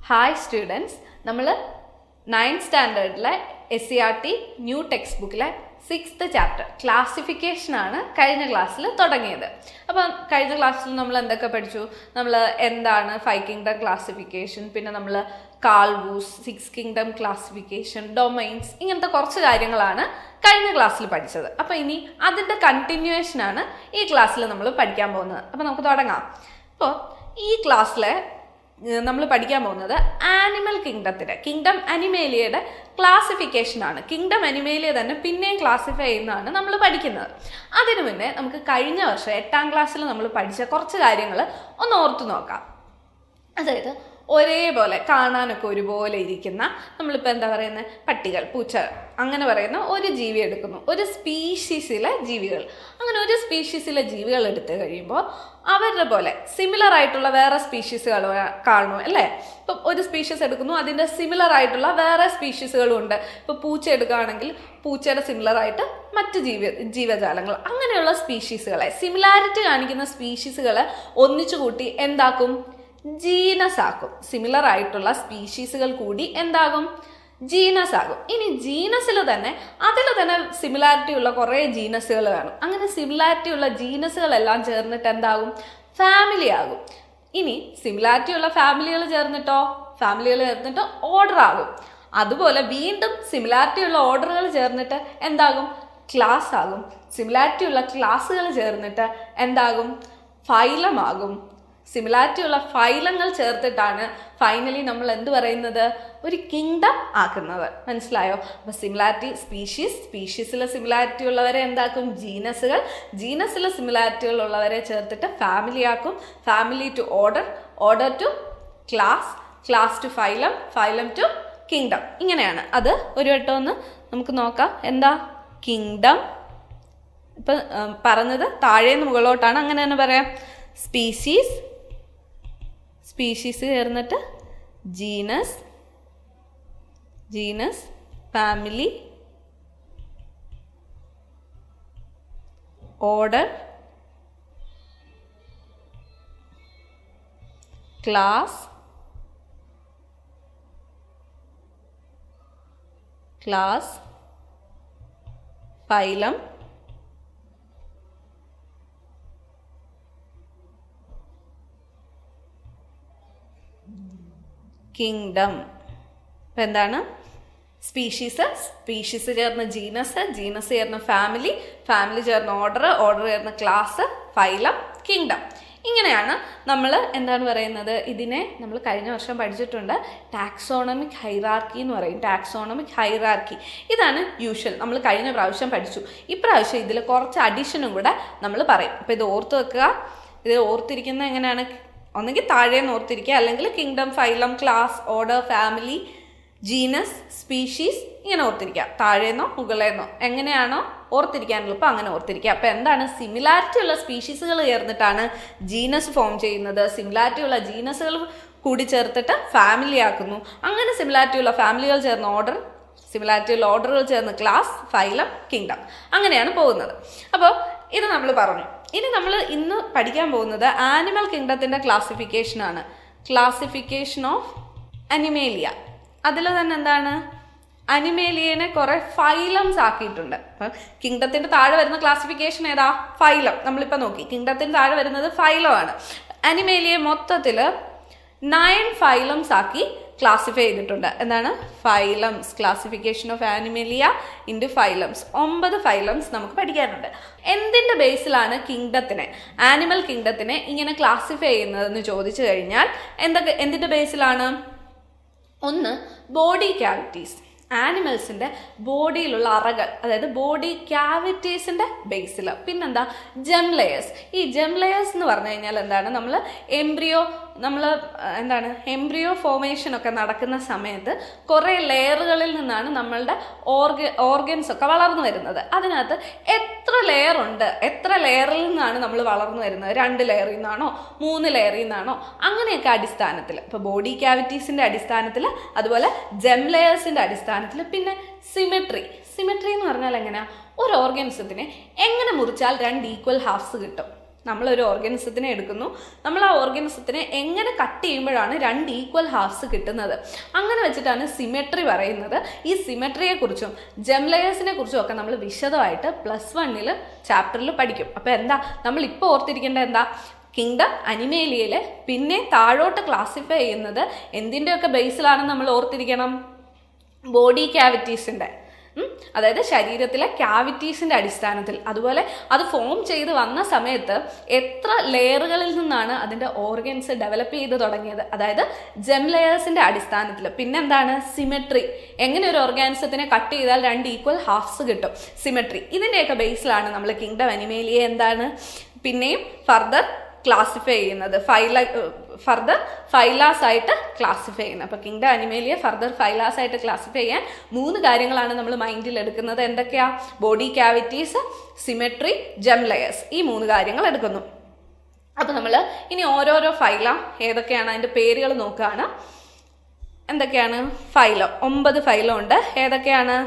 Hi students, നമ്മൾ 9th സ്റ്റാൻഡേർഡിലെ SCERT new text ബുക്കിലെ 6th chapter ക്ലാസിഫിക്കേഷനാണ് കഴിഞ്ഞ ക്ലാസ്സിൽ തുടങ്ങിയത്. അപ്പം കഴിഞ്ഞ ക്ലാസ്സിൽ നമ്മൾ എന്തൊക്കെ പഠിച്ചു? നമ്മൾ എന്താണ് 5 കിങ്ഡം ക്ലാസിഫിക്കേഷൻ, പിന്നെ നമ്മൾ കാൾവൂസ്, 6 കിങ്ഡം ക്ലാസിഫിക്കേഷൻ, ഡൊമൈൻസ്, ഇങ്ങനത്തെ കുറച്ച് കാര്യങ്ങളാണ് കഴിഞ്ഞ ക്ലാസ്സിൽ പഠിച്ചത്. അപ്പോൾ ഇനി അതിൻ്റെ കണ്ടിന്യൂവേഷനാണ് ഈ ക്ലാസ്സിൽ നമ്മൾ പഠിക്കാൻ പോകുന്നത്. അപ്പോൾ നമുക്ക് തുടങ്ങാം. അപ്പോൾ ഈ ക്ലാസ്സിലെ നമ്മൾ പഠിക്കാൻ പോകുന്നത് ആനിമൽ കിങ്ഡം അനിമേലിയയുടെ ക്ലാസിഫിക്കേഷനാണ്. കിങ്ഡം അനിമേലിയ തന്നെ പിന്നെയും ക്ലാസിഫൈ ചെയ്യുന്നതാണ് നമ്മൾ പഠിക്കുന്നത്. അതിനു മുന്നേ നമുക്ക് കഴിഞ്ഞ വർഷം 8ാം ക്ലാസ്സിൽ നമ്മൾ പഠിച്ച കുറച്ച് കാര്യങ്ങൾ ഒന്ന് ഓർത്തു നോക്കാം. അതായത് ഒരേപോലെ കാണാനൊക്കെ ഒരുപോലെ ഇരിക്കുന്ന, നമ്മളിപ്പോൾ എന്താ പറയുന്നത്, പട്ടികൾ, പൂച്ച, അങ്ങനെ പറയുന്ന ഒരു ജീവി എടുക്കുന്നു, ഒരു സ്പീഷീസിലെ ജീവികൾ. അങ്ങനെ ഒരു സ്പീഷീസിലെ ജീവികൾ എടുത്തു കഴിയുമ്പോൾ അവരുടെ പോലെ സിമിലർ ആയിട്ടുള്ള വേറെ സ്പീഷീസുകൾ കാണും അല്ലേ? ഇപ്പം ഒരു സ്പീഷീസ് എടുക്കുന്നു, അതിൻ്റെ സിമിലർ ആയിട്ടുള്ള വേറെ സ്പീഷീസുകളും ഉണ്ട്. ഇപ്പോൾ പൂച്ച എടുക്കുകയാണെങ്കിൽ പൂച്ചയുടെ സിമിലർ ആയിട്ട് മറ്റ് ജീവജാലങ്ങൾ, അങ്ങനെയുള്ള സ്പീഷീസുകളെ, സിമിലാരിറ്റി കാണിക്കുന്ന സ്പീഷീസുകളെ ഒന്നിച്ചു കൂട്ടി എന്താക്കും? ജീനസ് ആക്കും. സിമിലർ ആയിട്ടുള്ള സ്പീഷീസുകൾ കൂടി എന്താകും? ജീനസ് ആകും. ഇനി ജീനസിൽ തന്നെ അതിൽ തന്നെ സിമിലാരിറ്റി ഉള്ള കുറേ ജീനസുകൾ കാണും. അങ്ങനെ സിമിലാരിറ്റി ഉള്ള ജീനസുകളെല്ലാം ചേർന്നിട്ട് എന്താകും? ഫാമിലി ആകും. ഇനി സിമിലാരിറ്റി ഉള്ള ഫാമിലികൾ ചേർന്നിട്ട് ഓർഡർ ആകും. അതുപോലെ വീണ്ടും സിമിലാരിറ്റി ഉള്ള ഓർഡറുകൾ ചേർന്നിട്ട് എന്താകും? ക്ലാസ് ആകും. സിമിലാരിറ്റി ഉള്ള ക്ലാസ്സുകൾ ചേർന്നിട്ട് എന്താകും? ഫൈലം ആകും. സിമിലാരിറ്റി ഉള്ള ഫൈലങ്ങൾ ചേർത്തിട്ടാണ് ഫൈനലി നമ്മൾ എന്ത് പറയുന്നത്? ഒരു കിങ്ഡം ആക്കുന്നത്. മനസ്സിലായോ? അപ്പോൾ സിമിലാരിറ്റി സ്പീഷീസിലെ സിമിലാരിറ്റി ഉള്ളവരെ എന്താക്കും? ജീനസിലെ സിമിലാരിറ്റികൾ ഉള്ളവരെ ചേർത്തിട്ട് ഫാമിലി ആക്കും. Family to order to class to phylum to kingdom. ഇങ്ങനെയാണ്. അത് ഒരു വട്ടം ഒന്ന് നമുക്ക് നോക്കാം. എന്താ കിങ്ഡം? ഇപ്പം പറഞ്ഞത് താഴേന്ന് മുകളിലോട്ടാണ്, അങ്ങനെ തന്നെ പറയാം. സ്പീഷീസ് ചേർന്നിട്ട് genus, family, order, class, phylum, kingdom. ഇപ്പം എന്താണ്? സ്പീഷീസ് ചേർന്ന് ജീനസ് ചേർന്ന് ഫാമിലി ചേർന്ന് ഓർഡർ ചേർന്ന് ക്ലാസ്, ഫൈലം, കിങ്ഡം. ഇങ്ങനെയാണ് നമ്മൾ എന്താണ് പറയുന്നത്? ഇതിനെ നമ്മൾ കഴിഞ്ഞ വർഷം പഠിച്ചിട്ടുണ്ട്. ടാക്സോണമിക് ഹൈറാർക്കി എന്ന് പറയും. ടാക്സോണമിക് ഹൈറാർക്കി ഇതാണ് യൂഷ്വൽ. നമ്മൾ കഴിഞ്ഞ പ്രാവശ്യം പഠിച്ചു. ഇപ്രാവശ്യം ഇതിൽ കുറച്ച് അഡീഷനും കൂടെ നമ്മൾ പറയും. അപ്പോൾ ഇത് ഓർത്ത് വെക്കുക. ഇത് ഓർത്തിരിക്കുന്നത് എങ്ങനെയാണ്? ഒന്നെങ്കിൽ താഴേന്ന് ഓർത്തിരിക്കുക, അല്ലെങ്കിൽ kingdom, phylum, class, order, family, genus, species, ഇങ്ങനെ ഓർത്തിരിക്കുക. താഴേന്നോ മുകളേന്നോ എങ്ങനെയാണോ ഓർത്തിരിക്കാനുള്ള ഇപ്പം അങ്ങനെ ഓർത്തിരിക്കുക. അപ്പോൾ എന്താണ്? സിമിലാരിറ്റി ഉള്ള സ്പീഷീസുകൾ ചേർന്നിട്ടാണ് ജീനസ് ഫോം ചെയ്യുന്നത്. സിമിലാരിറ്റി ഉള്ള ജീനസുകൾ കൂടി ചേർത്തിട്ട് ഫാമിലി ആക്കുന്നു. അങ്ങനെ സിമിലാരിറ്റി ഉള്ള ഫാമിലികൾ ചേർന്ന് ഓർഡർ, സിമിലാരിറ്റി ഉള്ള ഓർഡറുകൾ ചേർന്ന് ക്ലാസ്, ഫൈലം, കിങ്ഡം, അങ്ങനെയാണ് പോകുന്നത്. അപ്പോൾ ഇത് നമ്മൾ പറഞ്ഞു. ഇനി നമ്മൾ ഇന്ന് പഠിക്കാൻ പോകുന്നത് ആനിമൽ കിങ്ഡത്തിൻ്റെ ക്ലാസിഫിക്കേഷനാണ്. Classification of Animalia. അതിൽ തന്നെ എന്താണ്? അനിമേലിയനെ കുറേ ഫൈലംസ് ആക്കിയിട്ടുണ്ട്. അപ്പം കിങ്ഡത്തിൻ്റെ താഴെ വരുന്ന ക്ലാസിഫിക്കേഷൻ ഏതാ? ഫൈലം. നമ്മളിപ്പോൾ നോക്കി, കിങ്ഡത്തിന് താഴെ വരുന്നത് ഫൈലമാണ്. അനിമേലിയെ മൊത്തത്തിൽ 9 ഫൈലംസ് ആക്കി ക്ലാസിഫൈ ചെയ്തിട്ടുണ്ട്. എന്താണ്? Phylums. Classification of Animalia into phylums. 9 phylums നമുക്ക് പഠിക്കാനുണ്ട്. എന്തിൻ്റെ ബേസിലാണ് ആനിമൽ കിങ്ഡത്തിനെ ഇങ്ങനെ ക്ലാസിഫൈ ചെയ്യുന്നതെന്ന് ചോദിച്ചു കഴിഞ്ഞാൽ എന്തിൻ്റെ ബേസിലാണ്? ഒന്ന്, ബോഡി ക്യാവിറ്റീസ്. ആനിമൽസിൻ്റെ ബോഡിയിലുള്ള അറകൾ, അതായത് ബോഡി ക്യാവിറ്റീസിൻ്റെ ബേസിൽ. പിന്നെന്താ? Germ layers. ഈ ജെം ലെയേഴ്സ് എന്ന് പറഞ്ഞു കഴിഞ്ഞാൽ എന്താണ്? എംബ്രിയോ ഫോർമേഷൻ ഒക്കെ നടക്കുന്ന സമയത്ത് കുറേ ലെയറുകളിൽ നിന്നാണ് നമ്മളുടെ ഓർഗൻസ് ഒക്കെ വളർന്നു വരുന്നത്. അതിനകത്ത് എത്ര ലെയറിൽ നിന്നാണ് നമ്മൾ വളർന്നു വരുന്നത്? 2 ലെയറിൽ നിന്നാണോ 3 ലെയറിൽ നിന്നാണോ? അങ്ങനെയൊക്കെ അടിസ്ഥാനത്തിൽ, ഇപ്പോൾ ബോഡി ക്യാവിറ്റീസിൻ്റെ അടിസ്ഥാനത്തിൽ, അതുപോലെ ജെം ലെയേഴ്സിൻ്റെ അടിസ്ഥാനത്തിൽ, പിന്നെ സിമെട്രി എന്ന് പറഞ്ഞാൽ എങ്ങനെയാണ്? ഒരു ഓർഗാനിസത്തിനെ എങ്ങനെ മുറിച്ചാൽ 2 ഈക്വൽ ഹാഫ്സ് കിട്ടും? നമ്മളൊരു ഓർഗാനിസത്തിനെ എടുക്കുന്നു, നമ്മൾ ആ ഓർഗാനിസത്തിനെ എങ്ങനെ കട്ട് ചെയ്യുമ്പോഴാണ് 2 ഈക്വൽ ഹാഫ്സ് കിട്ടുന്നത്, അങ്ങനെ വെച്ചിട്ടാണ് സിമെട്രി പറയുന്നത്. ഈ സിമെട്രിയെക്കുറിച്ചും ജെം ലെയേഴ്സിനെ കുറിച്ചും ഒക്കെ നമ്മൾ വിശദമായിട്ട് +1 ചാപ്റ്ററിൽ പഠിക്കും. അപ്പോൾ എന്താ നമ്മളിപ്പോൾ ഓർത്തിരിക്കേണ്ടത് എന്താ, കിങ്ഡം അനിമേലിയയിലെ പിന്നെ താഴോട്ട് ക്ലാസിഫൈ ചെയ്യുന്നത് എന്തിൻ്റെയൊക്കെ ബേസിലാണെന്ന് നമ്മൾ ഓർത്തിരിക്കണം, ബോഡി ക്യാവിറ്റീസിൻ്റെ, അതായത് ശരീരത്തിലെ ക്യാവിറ്റീസിൻ്റെ അടിസ്ഥാനത്തിൽ. അതുപോലെ അത് ഫോം ചെയ്ത് വന്ന സമയത്ത് എത്ര ലെയറുകളിൽ നിന്നാണ് അതിൻ്റെ ഓർഗൻസ് ഡെവലപ്പ് ചെയ്ത് തുടങ്ങിയത്, അതായത് ജെം ലെയേഴ്സിൻ്റെ അടിസ്ഥാനത്തിൽ. പിന്നെന്താണ് സിമെട്രി, എങ്ങനെ ഒരു ഓർഗാനിസത്തിനെ കട്ട് ചെയ്താൽ 2 ഈക്വൽ ഹാഫ്സ് കിട്ടും, സിമെട്രി. ഇതിൻ്റെയൊക്കെ ബേസിലാണ് നമ്മൾ കിങ്ഡം അനിമേലിയെ എന്താണ് പിന്നെയും ഫർദർ ക്ലാസിഫൈ ചെയ്യുന്നത്, ഫർദർ ഫൈലാസ് ആയിട്ട് ക്ലാസിഫൈ ചെയ്യുന്നത്. അപ്പോൾ കിങ്ഡം അനിമേലിയെ ഫർദർ ഫൈലാസ് ആയിട്ട് ക്ലാസിഫൈ ചെയ്യാൻ 3 കാര്യങ്ങളാണ് നമ്മൾ മൈൻഡിൽ എടുക്കുന്നത്. എന്തൊക്കെയാ, body cavities, symmetry, germ layers, ഈ 3 കാര്യങ്ങൾ എടുക്കുന്നു. അപ്പോൾ നമ്മൾ ഇനി ഓരോരോ ഫൈലം ഏതൊക്കെയാണ് അതിൻ്റെ പേരുകൾ നോക്കുകയാണ്. എന്തൊക്കെയാണ് ഫൈലം, 9 ഫൈലം ഉണ്ട്. ഏതൊക്കെയാണ്,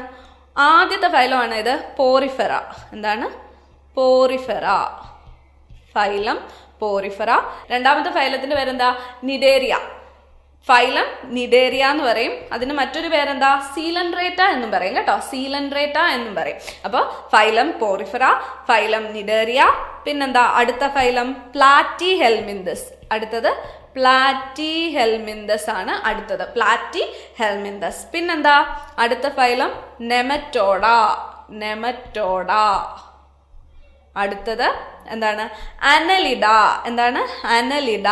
ആദ്യത്തെ ഫൈലമാണ് ഇത് പോറിഫെറ. എന്താണ്, പോറിഫെറ, ഫൈലം പോറിഫെറ. രണ്ടാമത്തെ ഫൈലത്തിൻ്റെ പേരെന്താ, നിഡേറിയ, ഫൈലം നിഡേറിയ എന്ന് പറയും. അതിന് മറ്റൊരു പേരെന്താ, സീലൻഡ്രേറ്റ എന്നും പറയും കേട്ടോ, സീലൻഡ്രേറ്റ എന്നും പറയും. അപ്പോൾ ഫൈലം പോറിഫെറ, ഫൈലം നിഡേറിയ, പിന്നെന്താ അടുത്ത ഫൈലം പ്ലാറ്റി ഹെൽമിന്തസ്. അടുത്തത് പ്ലാറ്റി ഹെൽമിന്തസ് ആണ് അടുത്തത്, പ്ലാറ്റി ഹെൽമിന്തസ്. പിന്നെന്താ അടുത്ത ഫൈലം നെമറ്റോഡ, നെമറ്റോഡ. അടുത്തത് എന്താണ്, അനലിഡ. എന്താണ്, അനലിഡ,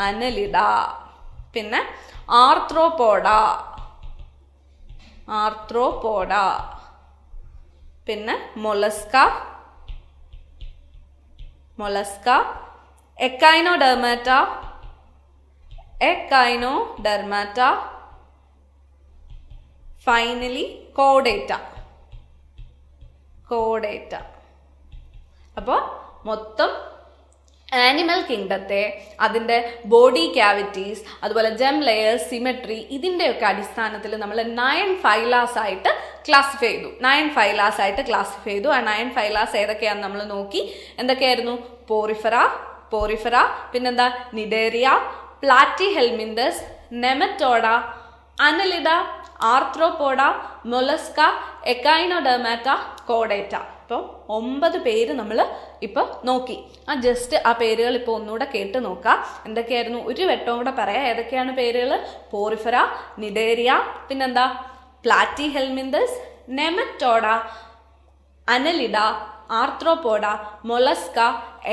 അനലിഡ. പിന്നെ ആർത്രോപോഡ, ആർത്രോപോഡ. പിന്നെ മൊലസ്ക, മൊലസ്ക. എക്കൈനോഡെർമാറ്റ, എക്കൈനോഡെർമാറ്റ. ഫൈനലി കോഡേറ്റ, കോഡേറ്റ. അപ്പോൾ മൊത്തം ആനിമൽ കിങ്ഡത്തെ അതിൻ്റെ ബോഡി ക്യാവിറ്റീസ്, അതുപോലെ ജെം ലെയേഴ്സ്, സിമെട്രി, ഇതിൻ്റെയൊക്കെ അടിസ്ഥാനത്തിൽ നമ്മൾ 9 ഫൈലാസ് ആയിട്ട് ക്ലാസിഫൈ ചെയ്തു. 9 ഫൈലാസ് ആയിട്ട് ക്ലാസിഫൈ ചെയ്തു. ആ 9 ഫൈലാസ് ഏതൊക്കെയാണെന്ന് നമ്മൾ നോക്കി. എന്തൊക്കെയായിരുന്നു, പോറിഫെറ, പോറിഫെറ, പിന്നെന്താ നിഡേറിയ, പ്ലാറ്റി ഹെൽമിന്തസ്, നെമറ്റോഡ, അനലിഡ, ആർത്രോപോഡ, മൊലസ്ക, എക്കൈനോഡെർമാറ്റ, കോഡേറ്റ. അപ്പോൾ 9 പേര് നമ്മൾ ഇപ്പോൾ നോക്കി. ജസ്റ്റ് ആ പേരുകൾ ഇപ്പോൾ ഒന്നുകൂടെ കേട്ട് നോക്കാം. എന്തൊക്കെയായിരുന്നു, ഒരു വട്ടവും കൂടെ പറയാം. ഏതൊക്കെയാണ് പേരുകൾ, പോറിഫെറ, നിഡേറിയ, പിന്നെന്താ പ്ലാറ്റി ഹെൽമിന്തസ്, നെമറ്റോഡ, അനലിഡ, ആർത്രോപോഡ, മൊലസ്ക,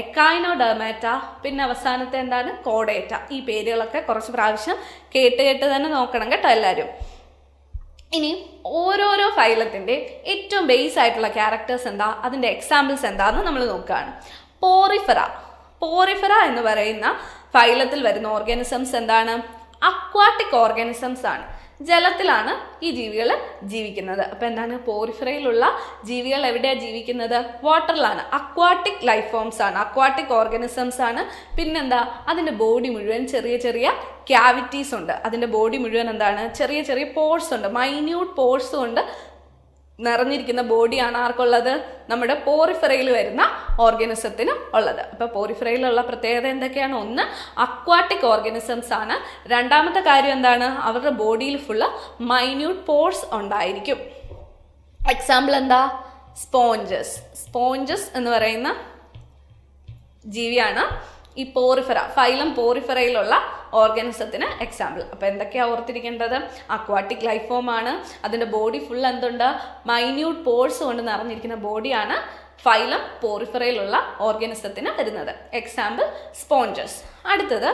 എക്കൈനോഡെർമാറ്റ, പിന്നെ അവസാനത്തെ എന്താണ്, കോഡേറ്റ. ഈ പേരുകളൊക്കെ കുറച്ച് പ്രാവശ്യം കേട്ട് കേട്ട് തന്നെ നോക്കണം കേട്ടോ എല്ലാവരും. ഇനി ഓരോരോ ഫൈലത്തിൻ്റെ ഏറ്റവും ബേസ് ആയിട്ടുള്ള ക്യാരക്ടേഴ്സ് എന്താ, അതിൻ്റെ എക്സാമ്പിൾസ് എന്താണെന്ന് നമ്മൾ നോക്കുകയാണ്. പോറിഫെറ, പോറിഫെറ എന്ന് പറയുന്ന ഫൈലത്തിൽ വരുന്ന ഓർഗാനിസംസ് എന്താണ്, അക്വാട്ടിക് ഓർഗാനിസംസ് ആണ്. ജലത്തിലാണ് ഈ ജീവികൾ ജീവിക്കുന്നത്. അപ്പോൾ എന്താണ്, പോറിഫെറയിലുള്ള ജീവികൾ എവിടെയാണ് ജീവിക്കുന്നത്, വാട്ടറിലാണ്. അക്വാട്ടിക് ലൈഫ് ഫോംസ് ആണ്, അക്വാട്ടിക് ഓർഗാനിസംസ് ആണ്. പിന്നെന്താ, അതിൻ്റെ ബോഡി മുഴുവൻ ചെറിയ ചെറിയ ക്യാവിറ്റീസ് ഉണ്ട്. അതിൻ്റെ ബോഡി മുഴുവൻ എന്താണ്, ചെറിയ ചെറിയ പോർസ് ഉണ്ട്, മൈന്യൂട്ട് പോർസ് കൊണ്ട് നിറഞ്ഞിരിക്കുന്ന ബോഡിയാണ് ആർക്കുള്ളത്, നമ്മുടെ പോറിഫെറയിൽ വരുന്ന ഓർഗാനിസത്തിന് ഉള്ളത്. അപ്പോൾ പോറിഫെറയിലുള്ള പ്രത്യേകത എന്തൊക്കെയാണ്, ഒന്ന് അക്വാട്ടിക് ഓർഗാനിസംസ് ആണ്. രണ്ടാമത്തെ കാര്യം എന്താണ്, അവരുടെ ബോഡിയിൽ ഫുള്ള് മൈന്യൂട്ട് പോർസ് ഉണ്ടായിരിക്കും. എക്സാമ്പിൾ എന്താ, സ്പോഞ്ചസ്. സ്പോഞ്ചസ് എന്ന് പറയുന്ന ജീവിയാണ് ഈ പോറിഫെറ, ഫൈലം പോറിഫെറയിലുള്ള ഓർഗാനിസത്തിന് എക്സാമ്പിൾ. അപ്പോൾ എന്തൊക്കെയാണ് ഓർത്തിരിക്കേണ്ടത്, അക്വാട്ടിക് ലൈഫ് ഫോം ആണ്. അതിൻ്റെ ബോഡി ഫുൾ എന്തുണ്ട്, മൈന്യൂട്ട് പോർസ് കൊണ്ട് നിറഞ്ഞിരിക്കുന്ന ബോഡിയാണ് ഫൈലം പോറിഫെറയിലുള്ള ഓർഗാനിസത്തിന് വരുന്നത്. Example sponges. അടുത്തത്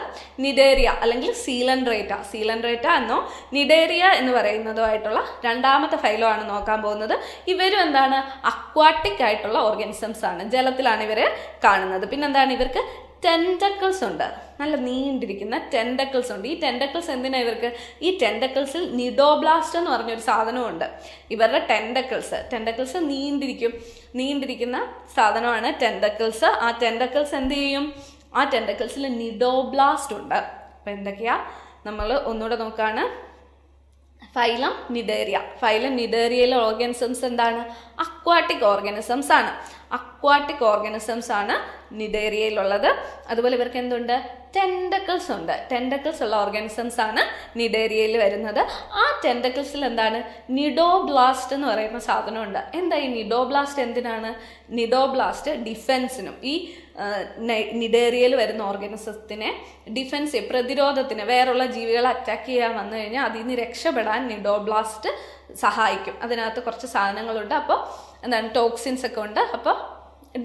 നിഡേറിയ അല്ലെങ്കിൽ സീലൻഡ്രേറ്റ. സീലൻഡ്രേറ്റ എന്നോ നിഡേറിയ എന്ന് പറയുന്നതുമായിട്ടുള്ള രണ്ടാമത്തെ ഫൈലം ആണ് നോക്കാൻ പോകുന്നത്. ഇവരും എന്താണ്, അക്വാട്ടിക് ആയിട്ടുള്ള ഓർഗാനിസംസ് ആണ്, ജലത്തിലാണ് ഇവർ കാണുന്നത്. പിന്നെന്താണ്, ഇവർക്ക് ടെൻറ്റക്കിൾസ് ഉണ്ട്, നല്ല നീണ്ടിരിക്കുന്ന ടെൻറ്റക്കിൾസ് ഉണ്ട്. ഈ ടെൻറ്റക്കിൾസ് എന്തിനാണ് ഇവർക്ക്, ഈ ടെൻറ്റക്കിൾസിൽ നിഡോബ്ലാസ്റ്റ് എന്ന് പറഞ്ഞൊരു സാധനമുണ്ട്. ഇവരുടെ ടെൻറ്റക്കിൾസ് നീണ്ടിരിക്കുന്ന സാധനമാണ് ടെൻറ്റക്കിൾസ്. ആ ടെൻറ്റക്കിൾസ് എന്ത് ചെയ്യും, ആ ടെൻറ്റക്കിൾസിൽ നിഡോബ്ലാസ്റ്റ് ഉണ്ട്. അപ്പോൾ എന്തൊക്കെയാ നമ്മൾ ഒന്നുകൂടെ നോക്കുകയാണ്. Phylum cnidaria. ഫൈലം നിഡേറിയയിലെ ഓർഗാനിസംസ് എന്താണ്, അക്വാട്ടിക് ഓർഗാനിസംസ് ആണ്. അക്വാട്ടിക് ഓർഗാനിസംസ് ആണ് നിഡേറിയയിലുള്ളത്. അതുപോലെ ഇവർക്ക് എന്തുണ്ട്? ടെൻഡക്കിൾസ് ഉണ്ട്. ടെൻഡക്കിൾസ് ഉള്ള ഓർഗാനിസംസ് ആണ് നിഡേറിയയിൽ വരുന്നത്. ആ ടെൻഡക്കിൾസിൽ എന്താണ്? നിഡോബ്ലാസ്റ്റ് എന്ന് പറയുന്ന സാധനമുണ്ട്. എന്താ ഈ നിഡോബ്ലാസ്റ്റ്? എന്തിനാണ്? നിഡോബ്ലാസ്റ്റ് ഡിഫെൻസിനും ഈ നിഡേറിയയിൽ വരുന്ന ഓർഗാനിസത്തിനെ ഡിഫെൻസ് പ്രതിരോധത്തിന് വേറുള്ള ജീവികളെ അറ്റാക്ക് ചെയ്യാൻ വന്നു കഴിഞ്ഞാൽ അതിൽ നിന്ന് രക്ഷപ്പെടാൻ നിഡോബ്ലാസ്റ്റ് സഹായിക്കും. അതിനകത്ത് കുറച്ച് സാധനങ്ങളുണ്ട്. അപ്പോൾ എന്താണ്? ടോക്സിൻസ് ഒക്കെ ഉണ്ട്. അപ്പോൾ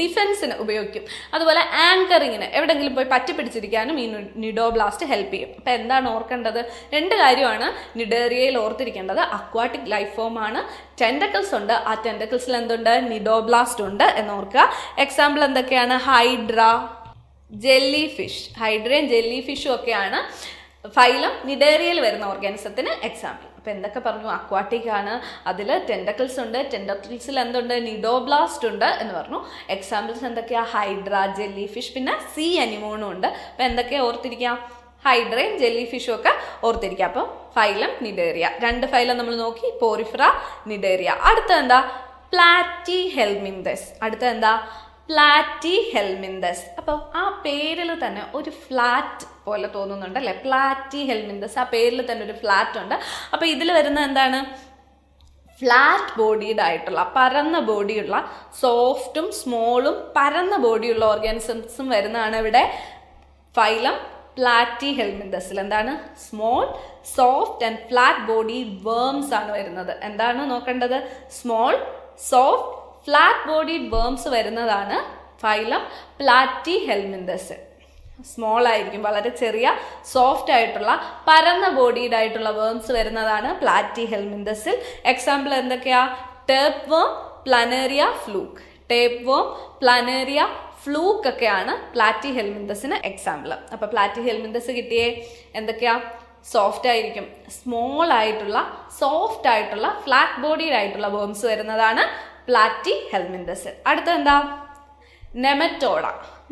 ഡിഫെൻസിന് ഉപയോഗിക്കും. അതുപോലെ ആങ്കറിങ്ങിന് എവിടെയെങ്കിലും പോയി പറ്റി പിടിച്ചിരിക്കാനും ഈ നിഡോബ്ലാസ്റ്റ് ഹെൽപ്പ് ചെയ്യും. അപ്പോൾ എന്താണ് ഓർക്കേണ്ടത്? 2 കാര്യമാണ് നിഡേറിയയിൽ ഓർത്തിരിക്കേണ്ടത്. അക്വാട്ടിക് ലൈഫ് ഫോം ആണ്, ടെൻഡക്കിൾസ് ഉണ്ട്. ആ ടെൻഡക്കിൾസിൽ എന്തുണ്ട്? നിഡോബ്ലാസ്റ്റ് ഉണ്ട് എന്നോർക്കുക. എക്സാമ്പിൾ എന്തൊക്കെയാണ്? Hydra, jellyfish. ഹൈഡ്രയും ജെല്ലി ഫിഷും ഒക്കെയാണ് ഫൈലം നിഡേറിയയിൽ വരുന്ന ഓർഗാനിസത്തിന് എക്സാമ്പിൾ. അപ്പോൾ എന്തൊക്കെ പറഞ്ഞു? അക്വാട്ടിക് ആണ്, അതിൽ ടെൻഡക്കിൾസ് ഉണ്ട്, ടെൻഡക്കിൾസിൽ എന്തുണ്ട്? നിഡോബ്ലാസ്റ്റ് ഉണ്ട് എന്ന് പറഞ്ഞു. എക്സാമ്പിൾസ് എന്തൊക്കെയാണ്? ഹൈഡ്ര, ജെല്ലി ഫിഷ്, പിന്നെ സീ അനിമോണും ഉണ്ട്. അപ്പോൾ എന്തൊക്കെയാണ് ഓർത്തിരിക്കാം? ഹൈഡ്രയും ജെല്ലി ഫിഷും ഒക്കെ ഓർത്തിരിക്കുക. അപ്പോൾ ഫൈലം നിഡേറിയ. 2 ഫൈലം നമ്മൾ നോക്കി, പോറിഫെറ, നിഡേറിയ. അടുത്ത എന്താ? Platy helminthes. അടുത്ത എന്താ? Platy helminthes. അപ്പോൾ ആ പേരിൽ തന്നെ ഒരു ഫ്ലാറ്റ് പോലെ തോന്നുന്നുണ്ട് അല്ലേ? പ്ലാറ്റി ഹെൽമിന്തസ്, ആ പേരിൽ തന്നെ ഒരു ഫ്ലാറ്റ് ഉണ്ട്. അപ്പോൾ ഇതിൽ വരുന്ന എന്താണ്? ഫ്ലാറ്റ് ബോഡീഡ് ആയിട്ടുള്ള, പരന്ന ബോഡിയുള്ള, സോഫ്റ്റും സ്മോളും പരന്ന ബോഡിയുള്ള ഓർഗാനിസംസും വരുന്നതാണ് ഇവിടെ ഫൈലം പ്ലാറ്റി ഹെൽമിന്തസിൽ. എന്താണ്? Small, soft and flat body worms ആണ് വരുന്നത്. എന്താണ് നോക്കേണ്ടത്? Small, soft, flat bodied worms വരുന്നതാണ് ഫൈലം പ്ലാറ്റി ഹെൽമിന്തസ്. സ്മോൾ ആയിരിക്കും, വളരെ ചെറിയ സോഫ്റ്റ് ആയിട്ടുള്ള പരന്ന ബോഡീഡ് ആയിട്ടുള്ള വേംസ് വരുന്നതാണ് പ്ലാറ്റി ഹെൽമിന്തസിൽ. എക്സാമ്പിൾ എന്തൊക്കെയാ? ടേപ്പ് വേം, പ്ലാനേറിയ, ഫ്ലൂക്ക്. ടേപ്പ് വേം, പ്ലാനേറിയ, ഫ്ലൂക്ക് ഒക്കെയാണ് പ്ലാറ്റി ഹെൽമിന്തസിന് എക്സാമ്പിൾ. അപ്പോൾ പ്ലാറ്റി ഹെൽമിന്തസ് കിട്ടിയേ എന്തൊക്കെയാ? സോഫ്റ്റ് ആയിരിക്കും, സ്മോൾ ആയിട്ടുള്ള, സോഫ്റ്റ് ആയിട്ടുള്ള, ഫ്ലാറ്റ് ബോഡീഡ് ആയിട്ടുള്ള വേംസ് വരുന്നതാണ് പ്ലാറ്റി ഹെൽമിന്തസ്. അടുത്ത എന്താ? നെമറ്റോഡ.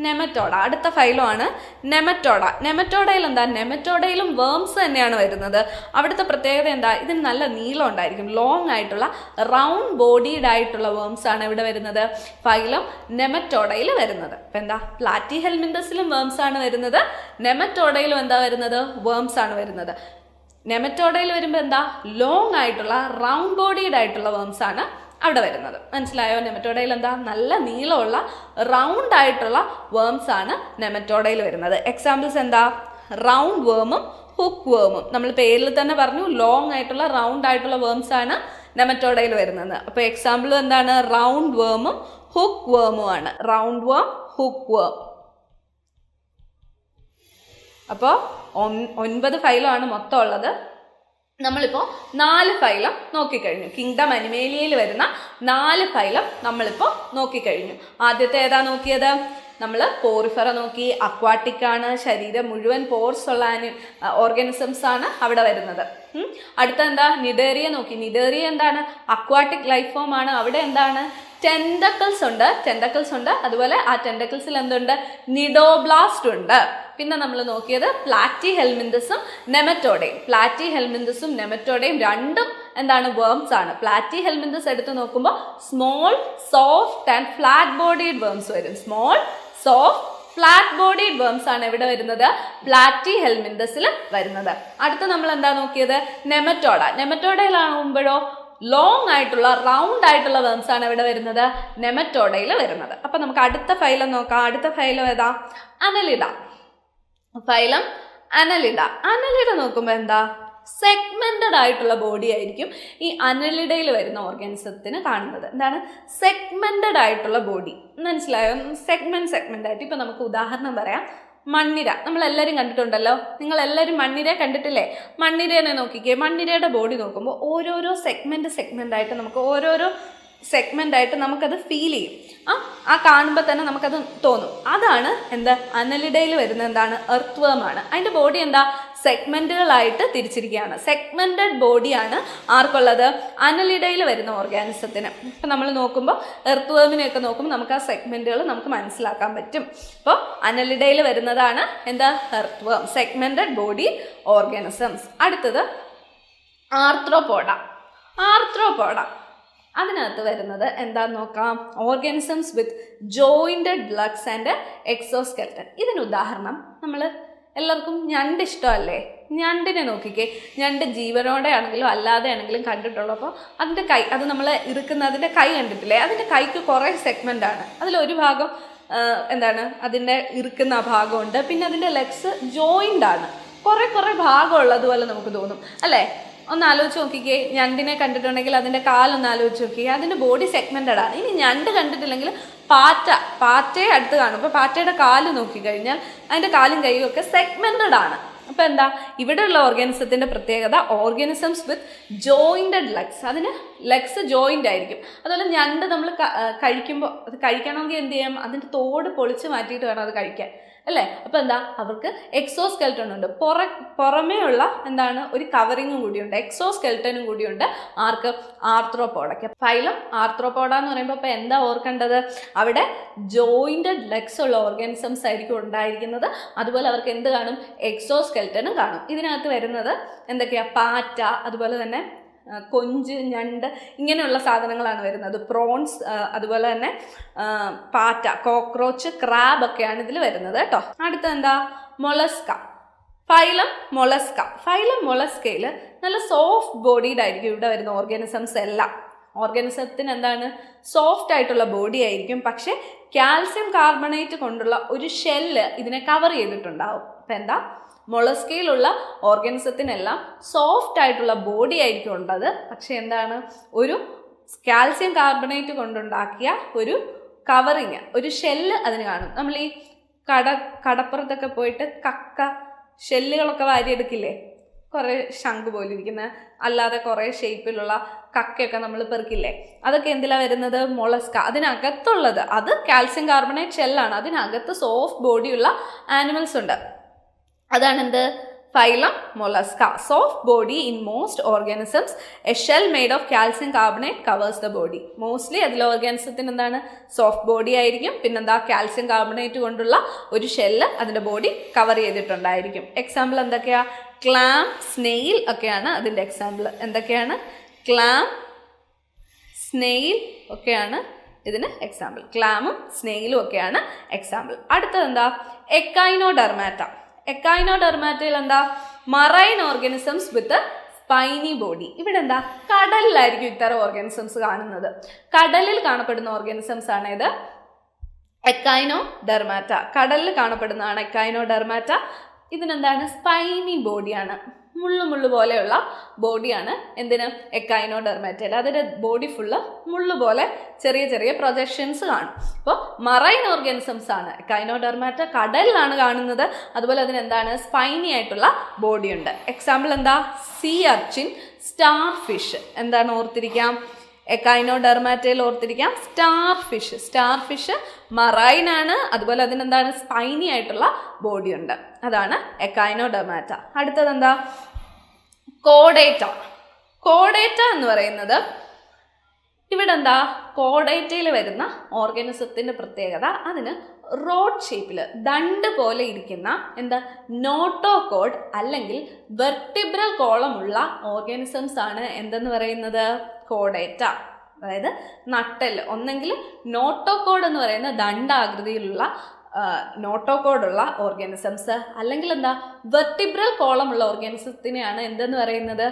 നെമറ്റോഡ അടുത്ത ഫൈലമാണ് നെമറ്റോഡ. നെമറ്റോഡയിൽ എന്താ? നെമറ്റോഡയിലും വേംസ് തന്നെയാണ് വരുന്നത്. അവിടുത്തെ പ്രത്യേകത എന്താ? ഇതിന് നല്ല നീളം ഉണ്ടായിരിക്കും, ലോങ് ആയിട്ടുള്ള റൗണ്ട് ബോഡീഡ് ആയിട്ടുള്ള വേംസ് ആണ് ഇവിടെ വരുന്നത് ഫൈലം നെമറ്റോഡയിൽ വരുന്നത്. അപ്പം എന്താ? പ്ലാറ്റി ഹെൽമിന്തസിലും വേംസ് ആണ് വരുന്നത്, നെമറ്റോഡയിലും എന്താ വരുന്നത്? വേംസ് ആണ് വരുന്നത്. നെമറ്റോഡയിൽ വരുമ്പോൾ എന്താ? ലോങ് ആയിട്ടുള്ള റൗണ്ട് ബോഡീഡ് ആയിട്ടുള്ള വേംസ് ആണ് അവിടെ വരുന്നത്. മനസ്സിലായോ? നെമറ്റോഡയിൽ എന്താ? നല്ല നീളമുള്ള റൗണ്ട് ആയിട്ടുള്ള വേംസ് ആണ് നെമറ്റോഡയിൽ വരുന്നത്. എക്സാമ്പിൾസ് എന്താ? റൗണ്ട് വേമും ഹുക്ക് വേമും. നമ്മൾ പേരിൽ തന്നെ പറഞ്ഞു, ലോങ് ആയിട്ടുള്ള റൗണ്ട് ആയിട്ടുള്ള വേംസ് ആണ് നെമറ്റോഡയിൽ വരുന്നത്. അപ്പോൾ എക്സാമ്പിൾ എന്താണ്? റൗണ്ട് വേമും ഹുക്ക് വേമും ആണ്. റൗണ്ട് വേം, ഹുക്ക് വേം. അപ്പോൾ 9 ഫൈലമാണ് മൊത്തം ഉള്ളത്. നമ്മളിപ്പോൾ 4 ഫൈലം നോക്കിക്കഴിഞ്ഞു. കിങ്ഡം അനിമേലിയയിൽ വരുന്ന 4 ഫൈലം നമ്മളിപ്പോൾ നോക്കിക്കഴിഞ്ഞു. ആദ്യത്തെ ഏതാ നോക്കിയത്? നമ്മൾ പോറിഫെറ നോക്കി. അക്വാട്ടിക് ആണ്, ശരീരം മുഴുവൻ പോർസ് ഉള്ള ഓർഗാനിസംസ് ആണ് അവിടെ വരുന്നത്. അടുത്ത എന്താ? നിഡേറിയ നോക്കി. നിഡേറിയ എന്താണ്? അക്വാട്ടിക് ലൈഫ് ഫോം ആണ്. അവിടെ എന്താണ്? ടെൻഡക്കിൾസ് ഉണ്ട്. അതുപോലെ ആ ടെൻഡക്കിൾസിൽ എന്തുണ്ട്? നിഡോബ്ലാസ്റ്റ് ഉണ്ട്. പിന്നെ നമ്മൾ നോക്കിയത് പ്ലാറ്റി ഹെൽമിന്തസും നെമറ്റോഡയും. പ്ലാറ്റി ഹെൽമിന്തസും നെമറ്റോഡയും രണ്ടും എന്താണ്? വേംസ് ആണ്. പ്ലാറ്റി ഹെൽമിന്തസ് എടുത്ത് നോക്കുമ്പോൾ small, soft and flat bodied worms വരും. Small, soft, flat bodied worms ആണ് എവിടെ വരുന്നത്? പ്ലാറ്റി ഹെൽമിന്തസിൽ വരുന്നത്. അടുത്ത നമ്മൾ എന്താ നോക്കിയത്? നെമറ്റോഡ. നെമറ്റോഡയിലാകുമ്പോഴോ ലോങ് ആയിട്ടുള്ള റൗണ്ട് ആയിട്ടുള്ള വേംസ് ആണ് ഇവിടെ വരുന്നത്, നെമറ്റോഡയിൽ വരുന്നത്. അപ്പൊ നമുക്ക് അടുത്ത ഫൈലം നോക്കാം. അടുത്ത ഫൈലം ഏതാ? അനലിഡ. Phylum annelida. അനലിഡ നോക്കുമ്പോൾ എന്താ? സെഗ്മെന്റഡ് ആയിട്ടുള്ള ബോഡി ആയിരിക്കും ഈ അനലിഡയിൽ വരുന്ന ഓർഗാനിസത്തിന് കാണുന്നത്. എന്താണ്? സെഗ്മെന്റഡ് ആയിട്ടുള്ള ബോഡി. മനസ്സിലായോ? സെഗ്മെന്റ് ആയിട്ട്. ഇപ്പൊ നമുക്ക് ഉദാഹരണം പറയാം. മണ്ണിര നമ്മളെല്ലാവരും കണ്ടിട്ടുണ്ടല്ലോ. നിങ്ങളെല്ലാവരും മണ്ണിര കണ്ടിട്ടില്ലേ? മണ്ണിരേനെ നോക്കിക്കേ. മണ്ണിരയുടെ ബോഡി നോക്കുമ്പോൾ ഓരോരോ സെഗ്മെന്റ് ആയിട്ട് നമുക്ക് ഓരോരോ സെഗ്മെന്റ് ആയിട്ട് നമുക്കത് ഫീൽ ചെയ്യും. ആ കാണുമ്പോൾ തന്നെ നമുക്കത് തോന്നും. അതാണ് എന്താ? അനലിഡയിൽ വരുന്ന എന്താണ്? എർത്ത് വേം ആണ്. അതിൻ്റെ ബോഡി എന്താ? സെഗ്മെന്റുകളായിട്ട് തിരിച്ചിരിക്കുകയാണ്. സെഗ്മെന്റഡ് ബോഡിയാണ് ആർക്കുള്ളത്? അനലിഡയിൽ വരുന്ന ഓർഗാനിസത്തിന്. ഇപ്പം നമ്മൾ നോക്കുമ്പോൾ എർത്ത് വേമിനെയൊക്കെ നോക്കുമ്പോൾ നമുക്ക് ആ സെഗ്മെന്റുകൾ നമുക്ക് മനസ്സിലാക്കാൻ പറ്റും. അപ്പോൾ അനലിഡയിൽ വരുന്നതാണ് എന്താ? എർത്ത് വേം, സെഗ്മെന്റഡ് ബോഡി ഓർഗാനിസംസ്. അടുത്തത് ആർത്രോപോഡ. അതിനകത്ത് വരുന്നത് എന്താന്ന് നോക്കാം. Organisms with jointed legs and exoskeleton. ഇതിന് ഉദാഹരണം നമ്മൾ എല്ലാവർക്കും ഞണ്ട് ഇഷ്ടമല്ലേ? ഞണ്ടിനെ നോക്കിക്കേ. ഞണ്ട് ജീവനോടെ ആണെങ്കിലും അല്ലാതെ ആണെങ്കിലും കണ്ടിട്ടുള്ളപ്പോൾ അതിൻ്റെ കൈ, അത് നമ്മൾ ഇറുക്കുന്ന അതിൻ്റെ കൈ കണ്ടിട്ടില്ലേ? അതിൻ്റെ കൈക്ക് കുറേ സെഗ്മെൻ്റ് ആണ്. അതിലൊരു ഭാഗം എന്താണ് അതിൻ്റെ ഇറുക്കുന്ന ഭാഗമുണ്ട്, പിന്നെ അതിൻ്റെ ലെഗ്സ് ജോയിൻ്റ് ആണ്. കുറേ ഭാഗമുള്ളതുപോലെ നമുക്ക് തോന്നും അല്ലേ? ഒന്ന് ആലോചിച്ച് നോക്കിക്കേ. ഞണ്ടിനെ കണ്ടിട്ടുണ്ടെങ്കിൽ അതിൻ്റെ കാലൊന്ന് ആലോചിച്ച് നോക്കിക്കേ, അതിൻ്റെ ബോഡി സെഗ്മെൻറ്റഡ് ആണ്. ഇനി ഞണ്ട് കണ്ടിട്ടില്ലെങ്കിൽ പാറ്റയെ അടുത്ത് കാണും. അപ്പോൾ പാറ്റയുടെ കാല് നോക്കിക്കഴിഞ്ഞാൽ അതിൻ്റെ കാലും കൈയും ഒക്കെ സെഗ്മെൻറ്റഡ് ആണ്. അപ്പോൾ എന്താ ഇവിടെയുള്ള ഓർഗാനിസത്തിൻ്റെ പ്രത്യേകത? ഓർഗാനിസംസ് വിത്ത് ജോയിൻറ്റഡ് ലെഗ്സ്. അതിന് ലെഗ്സ് ജോയിൻ്റ് ആയിരിക്കും. അതുപോലെ ഞണ്ട് നമ്മൾ കഴിക്കുമ്പോൾ, അത് കഴിക്കണമെങ്കിൽ എന്ത് ചെയ്യാം? അതിൻ്റെ തോട് പൊളിച്ച് മാറ്റിയിട്ട് വേണം അത് കഴിക്കാൻ അല്ലേ? അപ്പോൾ എന്താ അവർക്ക് എക്സോസ്കെൽട്ടൺ ഉണ്ട്. പുറമേ ഉള്ള എന്താണ് ഒരു കവറിങ്ങും കൂടിയുണ്ട്, എക്സോസ്കെൽട്ടനും കൂടിയുണ്ട്. ആർക്ക്? ആർത്രോപോഡയ്ക്ക്. ഫൈലം ആർത്രോപോഡ എന്ന് പറയുമ്പോൾ ഇപ്പോൾ എന്താ ഓർക്കേണ്ടത്? അവിടെ ജോയിൻറ്റഡ് ലെഗ്സ് ഉള്ള ഓർഗാനിസംസ് ആയിരിക്കും ഉണ്ടായിരിക്കുന്നത്. അതുപോലെ അവർക്ക് എന്ത് കാണും? എക്സോസ്കെൽട്ടനും കാണും. ഇതിനകത്ത് വരുന്നത് എന്തൊക്കെയാണ്? പാറ്റ, അതുപോലെ തന്നെ കൊഞ്ച്, ഞണ്ട്, ഇങ്ങനെയുള്ള സാധനങ്ങളാണ് വരുന്നത്. പ്രോൺസ്, അതുപോലെ തന്നെ പാറ്റ, കോക്രോച്ച്, ക്രാബ് ഒക്കെയാണ് ഇതിൽ വരുന്നത് കേട്ടോ. അടുത്ത എന്താ? മൊളസ്ക. Phylum Mollusca. ഫൈലം മൊളസ്കയിൽ നല്ല സോഫ്റ്റ് ബോഡീഡ് ആയിരിക്കും ഇവിടെ വരുന്ന ഓർഗാനിസംസ് എല്ലാം. ഓർഗാനിസത്തിന് എന്താണ്? സോഫ്റ്റ് ആയിട്ടുള്ള ബോഡി ആയിരിക്കും. പക്ഷേ കാൽസ്യം കാർബണേറ്റ് കൊണ്ടുള്ള ഒരു ഷെല്ല് ഇതിനെ കവർ ചെയ്തിട്ടുണ്ടാവും. അപ്പം എന്താ? മൊളസ്കയിലുള്ള ഓർഗാനിസത്തിനെല്ലാം സോഫ്റ്റ് ആയിട്ടുള്ള ബോഡി ആയിരിക്കും ഉള്ളത്. പക്ഷെ എന്താണ്? ഒരു കാൽസ്യം കാർബണേറ്റ് കൊണ്ടുണ്ടാക്കിയ ഒരു കവറിങ്, ഒരു ഷെല്ല് അതിന് കാണും. നമ്മൾ ഈ കടപ്പുറത്തൊക്കെ പോയിട്ട് കക്ക ഷെല്ലുകളൊക്കെ വാരിയെടുക്കില്ലേ? കുറേ ശംഖ് പോലെ ഇരിക്കുന്ന, അല്ലാതെ കുറേ ഷേപ്പിലുള്ള കക്കയൊക്കെ നമ്മൾ പെറുക്കില്ലേ? അതൊക്കെ എന്തിലാണ് വരുന്നത്? മൊളസ്ക. അതിനകത്തുള്ളത് അത് കാൽസ്യം കാർബണേറ്റ് ഷെല്ലാണ്. അതിനകത്ത് സോഫ്റ്റ് ബോഡിയുള്ള ആനിമൽസ് ഉണ്ട്. അതാണ് എന്ത്? Phylum Mollusca. Soft body in most organisms. A shell made of calcium carbonate covers the body. Mostly അതിൽ ഓർഗാനിസത്തിന് എന്താണ്? സോഫ്റ്റ് ബോഡി ആയിരിക്കും. പിന്നെന്താ? കാൽസ്യം കാർബണേറ്റ് കൊണ്ടുള്ള ഒരു ഷെല്ല് അതിൻ്റെ ബോഡി കവർ ചെയ്തിട്ടുണ്ടായിരിക്കും. എക്സാമ്പിൾ എന്തൊക്കെയാ? ക്ലാം, സ്നെയിൽ ഒക്കെയാണ് അതിൻ്റെ എക്സാമ്പിൾ. എന്തൊക്കെയാണ്? ക്ലാം, സ്നെയിൽ ഒക്കെയാണ് ഇതിന് എക്സാമ്പിൾ. ക്ലാമും സ്നെയിലും ഒക്കെയാണ് എക്സാമ്പിൾ. അടുത്തത് എന്താ? എക്കൈനോഡെർമാറ്റ. എക്കൈനോഡെർമാറ്റയിൽ എന്താ? മറൈൻ ഓർഗാനിസംസ് വിത്ത് സ്പൈനി ബോഡി. ഇവിടെ എന്താ? കടലിലായിരിക്കും ഇത്തരം ഓർഗാനിസംസ് കാണുന്നത്. കടലിൽ കാണപ്പെടുന്ന ഓർഗാനിസംസ് ആണ് ഇത് എക്കൈനോഡെർമാറ്റ. കടലിൽ കാണപ്പെടുന്നതാണ് എക്കൈനോഡെർമാറ്റ. ഇതിനെന്താണ്? സ്പൈനി ബോഡിയാണ്, മുള്ളു പോലെയുള്ള ബോഡിയാണ്. എന്തിന്? എക്കൈനോഡെർമാറ്റയിൽ. അതിൻ്റെ ബോഡി ഫുള്ള് മുള്ളുപോലെ ചെറിയ പ്രൊജക്ഷൻസ് കാണും. അപ്പോൾ മറൈൻ ഓർഗാനിസംസ് ആണ് എക്കൈനോഡെർമാറ്റ. കടലിലാണ് കാണുന്നത്. അതുപോലെ അതിനെന്താണ്? സ്പൈനി ആയിട്ടുള്ള ബോഡിയുണ്ട്. എക്സാമ്പിൾ എന്താ? Sea urchin, starfish. എന്താണ് ഓർത്തിരിക്കാം? എക്കൈനോഡെർമാറ്റയിൽ ഓർത്തിരിക്കാം starfish. Starfish marine ആണ്. അതുപോലെ അതിനെന്താണ്? സ്പൈനി ആയിട്ടുള്ള ബോഡി ഉണ്ട്. അതാണ് എക്കൈനോഡെർമാറ്റ. അടുത്തത് എന്താ? കോഡേറ്റ. കോഡേറ്റ എന്ന് പറയുന്നത് ഇവിടെ എന്താ? കോഡേറ്റയിൽ വരുന്ന ഓർഗാനിസത്തിൻ്റെ പ്രത്യേകത അതിന് റോഡ് ഷേപ്പിൽ ദണ്ട് പോലെ ഇരിക്കുന്ന എന്താ? നോട്ടോകോഡ് അല്ലെങ്കിൽ വെർട്ടിബ്രൽ കോളമുള്ള ഓർഗാനിസംസ് ആണ് എന്തെന്ന് പറയുന്നത്? കോഡേറ്റ. അതായത് നട്ടെല്ല്, ഒന്നെങ്കിൽ നോട്ടോകോഡ് എന്ന് പറയുന്ന ദണ്ടാകൃതിയിലുള്ള നോട്ടോകോഡുള്ള ഓർഗാനിസംസ്, അല്ലെങ്കിൽ എന്താ? വെർട്ടിബ്രൽ കോളമുള്ള ഓർഗാനിസത്തിനെയാണ് എന്തെന്ന് പറയുന്നത്?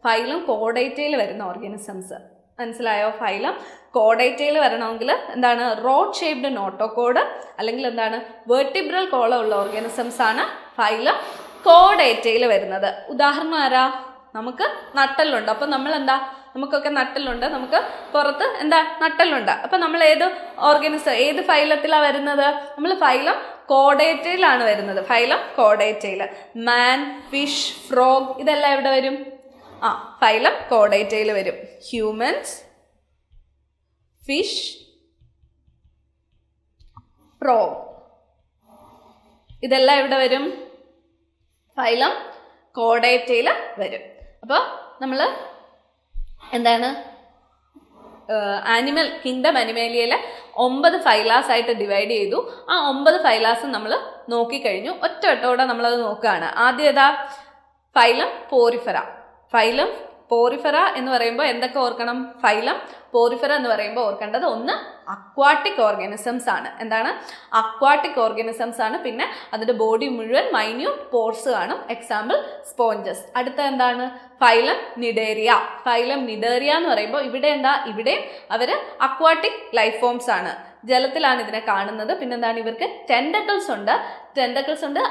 ഫൈലം കോഡേറ്റയിൽ വരുന്ന ഓർഗാനിസംസ്. മനസ്സിലായോ? ഫൈലം കോഡേറ്റയിൽ വരണമെങ്കിൽ എന്താണ്? റോഡ് ഷേപ്ഡ് നോട്ടോകോഡ് അല്ലെങ്കിൽ എന്താണ്? വെർട്ടിബ്രൽ കോളം ഉള്ള ഓർഗാനിസംസ് ആണ് ഫൈലം കോഡേറ്റയിൽ വരുന്നത്. ഉദാഹരണം ആരാ? നമുക്ക് നട്ടെല്ലുണ്ട്. അപ്പം നമ്മൾ എന്താ? നമുക്കൊക്കെ നട്ടെല്ലുണ്ട്, നമുക്ക് പുറത്ത് എന്താ? നട്ടെല്ലുണ്ട്. അപ്പം നമ്മൾ ഏത് ഓർഗാനിസം, ഏത് ഫൈലത്തിലാണ് വരുന്നത്? നമ്മൾ ഫൈലം കോഡേറ്റയിലാണ് വരുന്നത്. ഫൈലം കോഡേറ്റയിൽ. മാൻ, ഫിഷ്, ഫ്രോഗ് ഇതെല്ലാം എവിടെ വരും? ഫൈലം കോഡേറ്റയിൽ വരും. ഹ്യൂമൻസ്, ഫിഷ്, ഫ്രോഗ് ഇതെല്ലാം എവിടെ വരും? ഫൈലം കോഡേറ്റയിൽ വരും. അപ്പോൾ നമ്മൾ എന്താണ്? ആനിമൽ കിങ്ഡം അനിമേലിയയിലെ 9 ഫൈലാസ് ആയിട്ട് ഡിവൈഡ് ചെയ്തു. ആ 9 ഫൈലാസും നമ്മൾ നോക്കിക്കഴിഞ്ഞു. ഒറ്റ നമ്മളത് നോക്കുകയാണ്. ആദ്യം ഏതാ? Phylum Porifera. ഫൈലം പോറിഫെറ എന്ന് പറയുമ്പോൾ എന്തൊക്കെ ഓർക്കണം? ഫൈലം. പോറിഫെറ എന്ന് പറയുമ്പോൾ ഓർക്കേണ്ടത് ഒന്ന് അക്വാട്ടിക് ഓർഗാനിസംസ് ആണ്. എന്താണ്? അക്വാട്ടിക് ഓർഗാനിസംസ് ആണ്. പിന്നെ അതിൻ്റെ ബോഡി മുഴുവൻ മൈന്യൂട്ട് പോർസ് കാണും. Example sponges. അടുത്ത എന്താണ്? Phylum cnidaria. ഫൈലം നിഡേറിയ എന്ന് പറയുമ്പോൾ ഇവിടെ എന്താ? ഇവിടെ അവർ അക്വാട്ടിക് ലൈഫ് ഫോംസ് ആണ്, ജലത്തിലാണ് ഇതിനെ കാണുന്നത്. പിന്നെന്താണ്? ഇവർക്ക് ടെൻഡക്കിൾസ് ഉണ്ട്.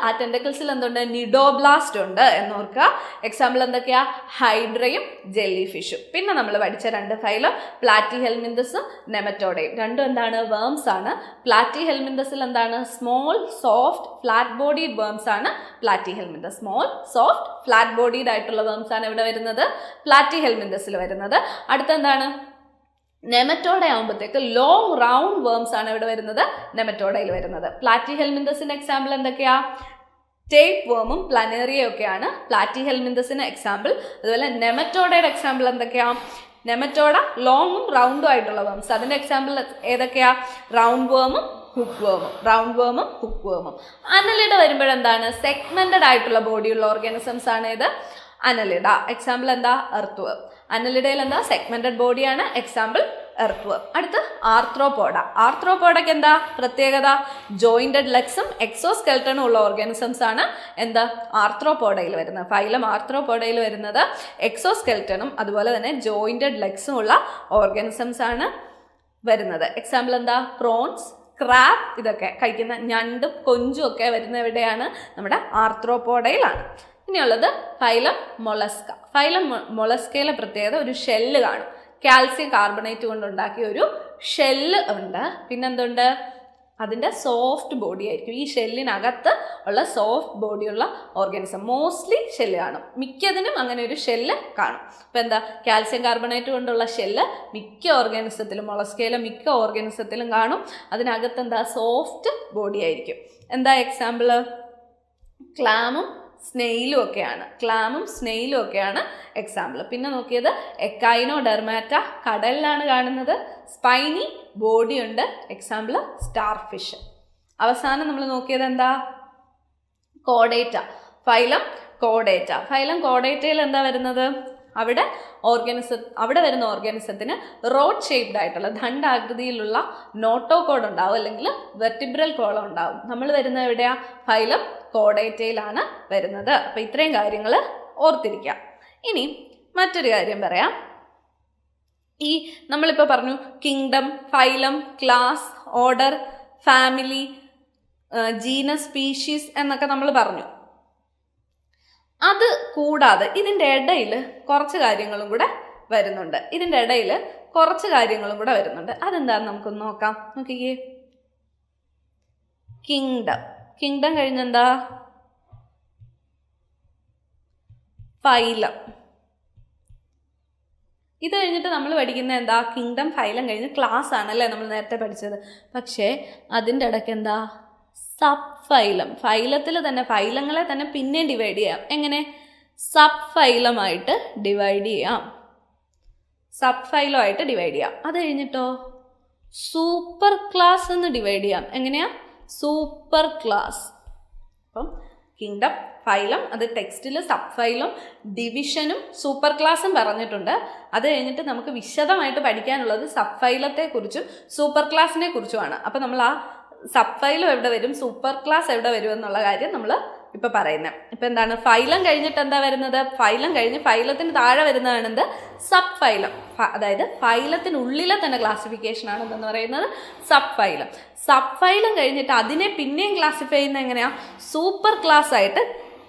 ആ ടെൻഡക്കിൾസിൽ എന്തുണ്ട്? നിഡോബ്ലാസ്റ്റ് ഉണ്ട് എന്നോർക്കുക. എക്സാമ്പിൾ എന്തൊക്കെയാ? ഹൈഡ്രയും ജെല്ലി ഫിഷും. പിന്നെ നമ്മൾ പഠിച്ച 2 ഫൈലം പ്ലാറ്റിഹെൽമിന്തസും നെമറ്റോഡയും. രണ്ടും എന്താണ്? വേംസ് ആണ്. പ്ലാറ്റിഹെൽമിന്തസിൽ എന്താണ്? Small soft flat bodied worms ആണ് platyhelminthes. Small soft flat bodied ആയിട്ടുള്ള വേംസ് ആണ് ഇവിടെ വരുന്നത്, പ്ലാറ്റിഹെൽമിന്തസിൽ വരുന്നത്. അടുത്ത എന്താണ്? നെമറ്റോഡ ആകുമ്പോഴത്തേക്ക് ലോങ് റൗണ്ട് വേംസ് ആണ് ഇവിടെ വരുന്നത്, നെമറ്റോഡയിൽ വരുന്നത്. പ്ലാറ്റിഹെൽമിന്തസിന്റെ എക്സാമ്പിൾ എന്തൊക്കെയാ? ടേപ്പ് വേമും പ്ലനേറിയയും ഒക്കെയാണ് പ്ലാറ്റിഹെൽമിന്തസിന് എക്സാമ്പിൾ. അതുപോലെ നെമറ്റോഡയുടെ എക്സാമ്പിൾ എന്തൊക്കെയാ? നെമറ്റോഡ ലോങ്ങും റൗണ്ടും ആയിട്ടുള്ള വേംസ്. അതിന്റെ എക്സാമ്പിൾ ഏതൊക്കെയാ? റൗണ്ട് വേമും ഹുക്ക് വേമും. അനലിഡ വരുമ്പോഴെന്താണ്? സെഗ്മെന്റഡ് ആയിട്ടുള്ള ബോഡിയുള്ള ഓർഗാനിസംസ് ആണ് ഇത് അനലിഡ. എക്സാമ്പിൾ എന്താ? എർത്ത് വേം. അനലിഡയിൽ എന്താ? സെഗ്മെന്റഡ് ബോഡിയാണ്. എക്സാമ്പിൾ എർത്ത് വേം. അടുത്ത് ആർത്രോപോഡ. ആർത്രോപോഡയ്ക്ക് എന്താ പ്രത്യേകത? ജോയിന്റഡ് ലെഗ്സും എക്സോസ്കെൽട്ടണും ഉള്ള ഓർഗാനിസംസ് ആണ് എന്താ? ആർത്രോപോഡയിൽ വരുന്നത്. ഫൈലം ആർത്രോപോഡയിൽ വരുന്നത് എക്സോസ്കെൽട്ടണും അതുപോലെ തന്നെ ജോയിന്റഡ് ലെഗ്സും ഉള്ള ഓർഗാനിസംസ് ആണ് വരുന്നത്. എക്സാമ്പിൾ എന്താ? പ്രോൺസ്, ക്രാബ്, ഇതൊക്കെ കഴിക്കുന്ന ഞണ്ടും കൊഞ്ചും ഒക്കെ വരുന്ന എവിടെയാണ്? നമ്മുടെ ആർത്രോപോഡയിലാണ്. ഇനിയുള്ളത് ഫൈലം മൊളസ്ക. ഫൈലം മൊളസ്കയിലെ പ്രത്യേകത ഒരു ഷെല്ല് കാണും. കാൽസ്യം കാർബണേറ്റ് കൊണ്ടുണ്ടാക്കിയ ഒരു ഷെല്ല് ഉണ്ട്. പിന്നെന്തുണ്ട്? അതിൻ്റെ സോഫ്റ്റ് ബോഡി ആയിരിക്കും. ഈ ഷെല്ലിനകത്ത് ഉള്ള സോഫ്റ്റ് ബോഡിയുള്ള ഓർഗാനിസം മോസ്റ്റ്ലി ഷെല്ല് കാണും. മിക്കതിനും അങ്ങനെ ഒരു ഷെല്ല് കാണും. അപ്പം എന്താ? കാൽസ്യം കാർബണേറ്റ് കൊണ്ടുള്ള ഷെല്ല് മിക്ക ഓർഗാനിസത്തിലും, മൊളസ്കയിലെ മിക്ക ഓർഗാനിസത്തിലും കാണും. അതിനകത്ത് എന്താ? സോഫ്റ്റ് ബോഡി ആയിരിക്കും. എന്താ എക്സാമ്പിള്? ക്ലാമും സ്നെയിലും ഒക്കെയാണ് എക്സാമ്പിൾ. പിന്നെ നോക്കിയത് എക്കൈനോഡെർമാറ്റ, കടലിലാണ് കാണുന്നത്. സ്പൈനി ബോഡി ഉണ്ട്. Example star fish. അവസാനം നമ്മൾ നോക്കിയത് എന്താ? കോഡേറ്റ. ഫൈലം കോഡേറ്റയിൽ എന്താ വരുന്നത്? അവിടെ വരുന്ന ഓർഗാനിസത്തിന് റോഡ് ഷേപ്ഡ് ആയിട്ടുള്ള ദണ്ഡാകൃതിയിലുള്ള നോട്ടോകോഡ് ഉണ്ടാവും, അല്ലെങ്കിൽ വെർട്ടിബ്രൽ കോളം ഉണ്ടാവും. നമ്മൾ വരുന്നത് എവിടെയാ? ഫൈലം കോഡേറ്റയിലാണ് വരുന്നത്. അപ്പം ഇത്രയും കാര്യങ്ങൾ ഓർത്തിരിക്കാം. ഇനി മറ്റൊരു കാര്യം പറയാം. ഈ നമ്മളിപ്പോൾ പറഞ്ഞു kingdom, phylum, class, order, family, genus, species എന്നൊക്കെ നമ്മൾ പറഞ്ഞു. അത് കൂടാതെ ഇതിൻ്റെ ഇടയിൽ കുറച്ച് കാര്യങ്ങളും കൂടെ വരുന്നുണ്ട്. അതെന്താണെന്ന് നമുക്കൊന്ന് നോക്കാം. നോക്കിക്കേ. കിങ്ഡം കഴിഞ്ഞെന്താ? ഫൈലം. ഇത് കഴിഞ്ഞിട്ട് നമ്മൾ പഠിക്കുന്ന എന്താ? കിങ്ഡം, ഫൈലം കഴിഞ്ഞ് ക്ലാസ് ആണല്ലേ നമ്മൾ നേരത്തെ പഠിച്ചത്. പക്ഷേ അതിൻ്റെ ഇടയ്ക്ക് എന്താ? Sub phylum. ഫൈലങ്ങളെ തന്നെ പിന്നെ ഡിവൈഡ് ചെയ്യാം. എങ്ങനെ? സബ് ഫൈലമായിട്ട് ഡിവൈഡ് ചെയ്യാം. അത് കഴിഞ്ഞിട്ടോ സൂപ്പർ ക്ലാസ് എന്ന് ഡിവൈഡ് ചെയ്യാം. എങ്ങനെയാ? Super class. അപ്പം കിങ്ഡം, ഫൈലം, അത് ടെക്സ്റ്റിൽ സബ് ഫൈലും ഡിവിഷനും സൂപ്പർ ക്ലാസ്സും പറഞ്ഞിട്ടുണ്ട്. അത് കഴിഞ്ഞിട്ട് നമുക്ക് വിശദമായിട്ട് പഠിക്കാനുള്ളത് സബ് ഫൈലത്തെക്കുറിച്ചും സൂപ്പർ ക്ലാസ്സിനെ കുറിച്ചുമാണ്. അപ്പം നമ്മൾ ആ സബ് ഫൈലം എവിടെ വരും, സൂപ്പർ ക്ലാസ് എവിടെ വരും എന്നുള്ള കാര്യം നമ്മൾ ഇപ്പം പറയുന്നത്. ഇപ്പം എന്താണ്? ഫൈലം കഴിഞ്ഞിട്ട് എന്താ വരുന്നത്? ഫൈലം കഴിഞ്ഞ് ഫൈലത്തിന് താഴെ വരുന്നതാണ് എന്ത്? Sub phylum. അതായത് ഫൈലത്തിനുള്ളിലെ തന്നെ ക്ലാസിഫിക്കേഷനാണ് എന്തെന്ന് പറയുന്നത് സബ് ഫൈലം കഴിഞ്ഞിട്ട് അതിനെ പിന്നെയും ക്ലാസിഫൈ ചെയ്യുന്നത് എങ്ങനെയാണ്? സൂപ്പർ ക്ലാസ് ആയിട്ട്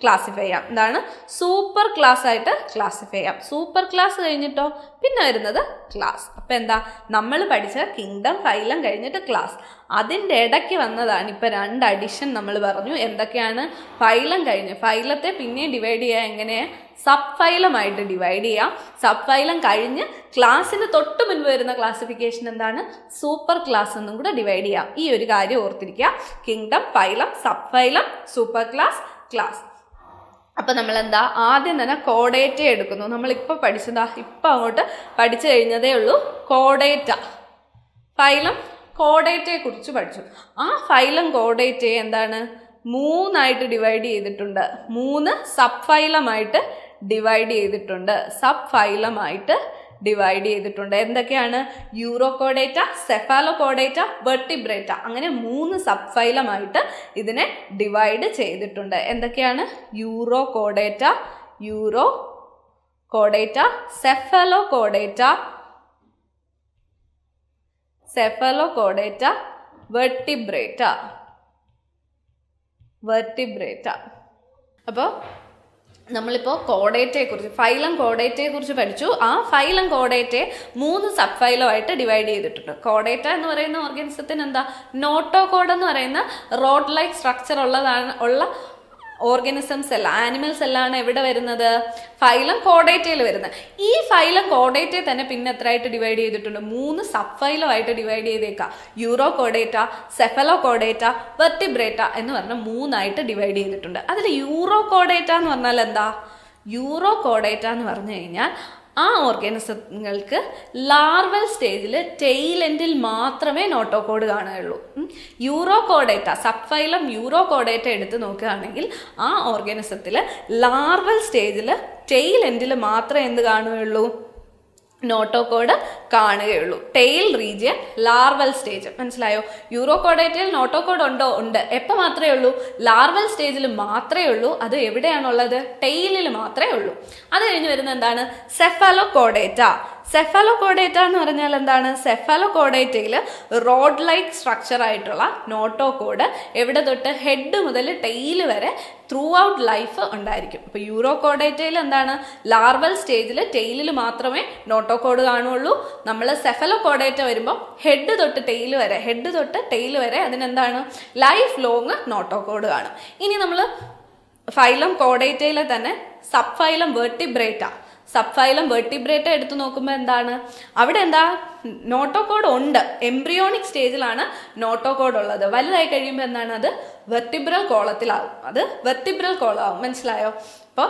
ക്ലാസിഫൈ ചെയ്യാം. എന്താണ്? സൂപ്പർ ക്ലാസ് ആയിട്ട് ക്ലാസിഫൈ ചെയ്യാം. സൂപ്പർ ക്ലാസ് കഴിഞ്ഞിട്ടോ പിന്നെ വരുന്നത് ക്ലാസ്. അപ്പം എന്താ? നമ്മൾ പഠിച്ച കിങ്ഡം, ഫൈലം കഴിഞ്ഞിട്ട് ക്ലാസ്, അതിൻ്റെ ഇടയ്ക്ക് വന്നതാണ് ഇപ്പം 2 അഡിഷൻ നമ്മൾ പറഞ്ഞു. എന്തൊക്കെയാണ്? ഫൈലം കഴിഞ്ഞ് ഫൈലത്തെ പിന്നെ ഡിവൈഡ് ചെയ്യുക. എങ്ങനെ? സബ് ഫൈലമായിട്ട് ഡിവൈഡ് ചെയ്യാം. സബ് ഫൈലം കഴിഞ്ഞ് ക്ലാസ്സിന് തൊട്ട് മുൻപ് വരുന്ന ക്ലാസിഫിക്കേഷൻ എന്താണ്? സൂപ്പർ ക്ലാസ് എന്നും കൂടെ ഡിവൈഡ് ചെയ്യാം. ഈ ഒരു കാര്യം ഓർത്തിരിക്കുക. Kingdom, phylum, sub phylum, super class, class. അപ്പം നമ്മൾ എന്താ? ആദ്യം തന്നെ കോഡേറ്റ എടുക്കുന്നു. നമ്മളിപ്പോൾ ഇപ്പം അങ്ങോട്ട് പഠിച്ചു കഴിഞ്ഞതേ ഉള്ളൂ കോഡേറ്റ. ഫൈലം കോഡേറ്റയെക്കുറിച്ച് പഠിച്ചു. ആ ഫൈലം കോഡേറ്റയെ എന്താണ്? 3 ഡിവൈഡ് ചെയ്തിട്ടുണ്ട്. 3 സബ് ഫൈലമായിട്ട് ഡിവൈഡ് ചെയ്തിട്ടുണ്ട്, സബ് ഫൈലമായിട്ട് ഡിവൈഡ് ചെയ്തിട്ടുണ്ട്. എന്തൊക്കെയാണ്? യൂറോകോഡേറ്റ, സെഫാലോകോഡേറ്റ, വെർട്ടിബ്രേറ്റ, അങ്ങനെ 3 സബ് ഫൈലമായിട്ട് ഇതിനെ ഡിവൈഡ് ചെയ്തിട്ടുണ്ട്. എന്തൊക്കെയാണ്? Urochordata, cephalochordata, vertebrata. അപ്പോൾ നമ്മളിപ്പോൾ കോഡേറ്റയെക്കുറിച്ച്, ഫൈലം കോഡേറ്റയെക്കുറിച്ച് പഠിച്ചു. ആ ഫൈലം കോഡേറ്റയെ 3 സബ് ഫൈലമായിട്ട് ഡിവൈഡ് ചെയ്തിട്ടുണ്ട്. കോഡേറ്റ എന്ന് പറയുന്ന ഓർഗാനിസത്തിന് എന്താ? നോട്ടോകോഡ് എന്ന് പറയുന്ന റോഡ് ലൈക്ക് സ്ട്രക്ചർ ഉള്ള ഓർഗാനിസംസ് എല്ലാം, ആനിമൽസ് എല്ലാം എവിടെ വരുന്നത്? ഫൈലം കോഡേറ്റയിൽ വരുന്നത്. ഈ ഫൈലം കോഡേറ്റയെ തന്നെ പിന്നെ എത്രയായിട്ട് ഡിവൈഡ് ചെയ്തിട്ടുണ്ട്? 3 സബ് ഫൈലമായിട്ട് ഡിവൈഡ് ചെയ്തേക്കാം. യൂറോകോഡേറ്റ, സെഫലോകോഡേറ്റ, വെർട്ടിബ്രേറ്റ എന്ന് പറഞ്ഞ 3 ഡിവൈഡ് ചെയ്തിട്ടുണ്ട്. അതിൽ യൂറോകോഡേറ്റ എന്ന് പറഞ്ഞാൽ എന്താ? യൂറോകോഡേറ്റ എന്ന് പറഞ്ഞു കഴിഞ്ഞാൽ ആ ഓർഗാനിസങ്ങൾക്ക് ലാർവൽ സ്റ്റേജിൽ ടെയിൽ എൻഡിൽ മാത്രമേ നോട്ടോകോഡ് കാണുകയുള്ളൂ. യൂറോകോഡേറ്റ, സബ് ഫൈലം യൂറോകോഡേറ്റ എടുത്ത് നോക്കുകയാണെങ്കിൽ ആ ഓർഗാനിസത്തിൽ ലാർവൽ സ്റ്റേജിൽ ടെയിൽ എൻഡിൽ മാത്രമേ എന്ത് കാണുകയുള്ളൂ? നോട്ടോകോഡ് കാണുകയുള്ളൂ. Tail region, larval stage. മനസ്സിലായോ? യൂറോകോഡേറ്റയിൽ നോട്ടോകോഡ് ഉണ്ടോ? ഉണ്ട്. എപ്പോൾ മാത്രമേ ഉള്ളൂ? ലാർവൽ സ്റ്റേജിൽ മാത്രമേ ഉള്ളൂ. അത് എവിടെയാണുള്ളത്? ടെയിലിൽ മാത്രമേ ഉള്ളൂ. അത് കഴിഞ്ഞ് വരുന്നത് എന്താണ്? സെഫാലോകോഡേറ്റ. സെഫാലോകോഡേറ്റ എന്ന് പറഞ്ഞാൽ എന്താണ്? സെഫാലോകോഡേറ്റയിൽ റോഡ് ലൈക്ക് സ്ട്രക്ചർ ആയിട്ടുള്ള നോട്ടോകോഡ് എവിടെ തൊട്ട്? ഹെഡ് മുതൽ ടെയിൽ വരെ ത്രൂ ഔട്ട് ലൈഫ് ഉണ്ടായിരിക്കും. അപ്പോൾ യൂറോകോഡേറ്റയിൽ എന്താണ്? ലാർവൽ സ്റ്റേജിൽ ടെയിലിൽ മാത്രമേ നോട്ടോകോഡ് കാണുള്ളൂ. നമ്മൾ സെഫലോകോഡേറ്റ വരുമ്പോൾ ഹെഡ് തൊട്ട് ടെയിൽ വരെ അതിനെന്താണ്? ലൈഫ് ലോങ് നോട്ടോകോഡ് കാണും. ഇനി നമ്മൾ ഫൈലം കോഡേറ്റയിലെ തന്നെ സബ് ഫൈലം വെർട്ടിബ്രേറ്റ എടുത്തു നോക്കുമ്പോൾ എന്താണ്? അവിടെ എന്താ? നോട്ടോകോഡ് ഉണ്ട്. എംബ്രിയോണിക് സ്റ്റേജിലാണ് നോട്ടോകോഡ് ഉള്ളത്. വലുതായി കഴിയുമ്പോൾ എന്താണ്? അത് വെർട്ടിബ്രൽ കോളത്തിലാവും. മനസ്സിലായോ? അപ്പോൾ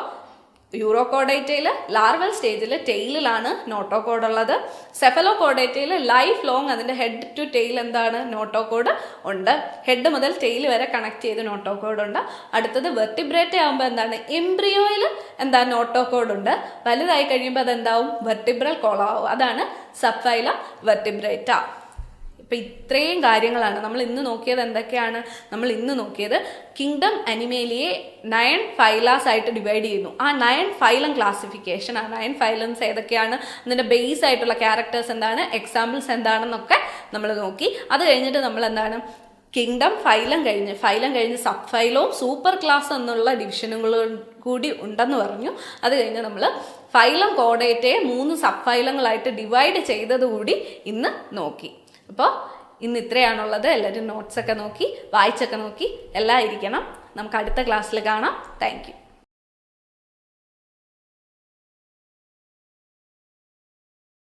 യൂറോകോഡേറ്റയിൽ ലാർവൽ സ്റ്റേജിൽ ടെയിലാണ് നോട്ടോകോഡ് ഉള്ളത്. സെഫലോകോഡേറ്റയിൽ ലൈഫ് ലോങ് അതിൻ്റെ ഹെഡ് ടു ടെയിൽ എന്താണ്? നോട്ടോകോഡ് ഉണ്ട്. ഹെഡ് മുതൽ ടെയിൽ വരെ കണക്ട് ചെയ്ത് നോട്ടോകോഡ് ഉണ്ട്. അടുത്തത് വെർട്ടിബ്രേറ്റ ആകുമ്പോൾ എന്താണ്? എംബ്രിയോയിൽ എന്താ? നോട്ടോകോഡ് ഉണ്ട്. വലുതായി കഴിയുമ്പോൾ അതെന്താവും? വെർട്ടിബ്രൽ കോളാവും. അതാണ് സബ് ഫൈലം വെർട്ടിബ്രേറ്റ. ഇപ്പം ഇത്രയും കാര്യങ്ങളാണ് നമ്മൾ ഇന്ന് നോക്കിയത്. എന്തൊക്കെയാണ് നമ്മൾ ഇന്ന് നോക്കിയത്? കിങ്ഡം അനിമേലിയെ 9 ഫൈലാസ് ആയിട്ട് ഡിവൈഡ് ചെയ്യുന്നു. ആ 9 ഫൈലം ക്ലാസിഫിക്കേഷൻ, ആ 9 ഫൈലംസ് ഏതൊക്കെയാണ്, അതിൻ്റെ ബേസ് ആയിട്ടുള്ള ക്യാരക്ടേഴ്സ് എന്താണ്, എക്സാമ്പിൾസ് എന്താണെന്നൊക്കെ നമ്മൾ നോക്കി. അത് കഴിഞ്ഞിട്ട് നമ്മൾ എന്താണ്? കിങ്ഡം ഫൈലം കഴിഞ്ഞ് സബ് ഫൈലവും സൂപ്പർ ക്ലാസ് എന്നുള്ള ഡിവിഷനുകളും കൂടി ഉണ്ടെന്ന് പറഞ്ഞു. അത് കഴിഞ്ഞ് നമ്മൾ ഫൈലം കോഡേറ്റയെ 3 സബ് ഫൈലങ്ങളായിട്ട് ഡിവൈഡ് ചെയ്തതുകൂടി ഇന്ന് നോക്കി. അപ്പോൾ ഇന്ന് ഇത്രയാണുള്ളത്. എല്ലാവരും നോട്ട്സൊക്കെ നോക്കി വായിച്ചൊക്കെ നോക്കി എല്ലാം ഇരിക്കണം. നമുക്ക് അടുത്ത ക്ലാസ്സിൽ കാണാം. Thank you.